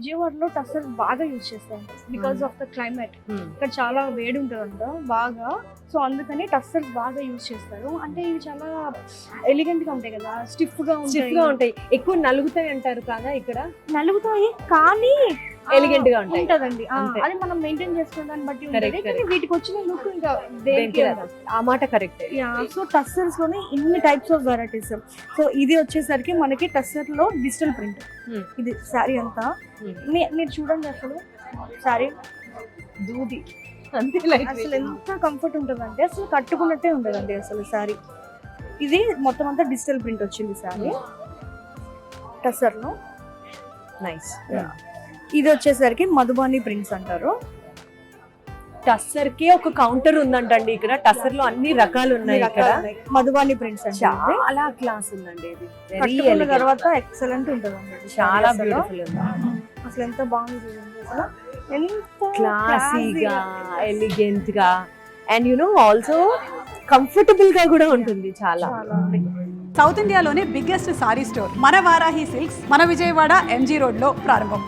విజయవాడలో టస్సర్ బాగా యూజ్ చేస్తాం బికాస్ ఆఫ్ ద క్లైమేట్. ఇక్కడ చాలా వేడి ఉంటుందంట బాగా, సో అందుకని టస్సర్స్ బాగా యూజ్ చేస్తారు. అంటే ఇవి చాలా ఎలిగెంట్ గా ఉంటాయి కదా, స్టిఫ్ గా ఉంటాయి, ఎక్కువ నలుగుతాయి అంటారు కదా, ఇక్కడ నలుగుతాయి కానీ ఎలిగెంట్ గా ఉంటదండి. అది మనం మెయింటైన్ చేసుకునే దాన్ని బట్టి ఉంటుంది. కానీ వీటికి వచ్చిన లుక్ ఇంకా దేనికి ఆ మాట కరెక్ట్. సో టస్సర్స్ లోనే ఇన్ని టైప్స్ ఆఫ్ వెరైటీస్. సో ఇది వచ్చేసరికి మనకి టస్సర్ లో డిజిటల్ ప్రింట్. ఇది శారీ అంతా మీరు చూడండి, అసలు శారీ దూది అసలు ఎంత కంఫర్ట్ ఉంటుందంటే అసలు కట్టుకున్నట్టే ఉంటుందండి అసలు శారీ. ఇది మొత్తం అంతా డిజిటల్ ప్రింట్ వచ్చింది శారీ టస్సర్ లో. నైస్. ఇది వచ్చేసరికి మధుబాని ప్రింట్స్ అంటారు. టస్సర్ కి ఒక కౌంటర్ ఉందంటండి ఇక్కడ. టస్సర్ లో అన్ని రకాలు ఉన్నాయి ఇక్కడ. మధుబాని ప్రింట్స్ చాలా క్లాస్ ఉందండి. ఇది కట్టుకున్న తర్వాత ఎక్సలెంట్ ఉంటుందండి, చాలా బ్యూటిఫుల్ ఉంది. అసలు ఎంత బాగుంది అసలు, ఎంత క్లాసీగా ఎలిగెంట్ గా అండ్ ఆల్సో కంఫర్టబుల్ గా కూడా ఉంటుంది చాలా. సౌత్ ఇండియాలోనే బిగ్గెస్ట్ సారీ స్టోర్ మన వారాహి సిల్క్స్ మన విజయవాడ ఎంజీ రోడ్ లో ప్రారంభం.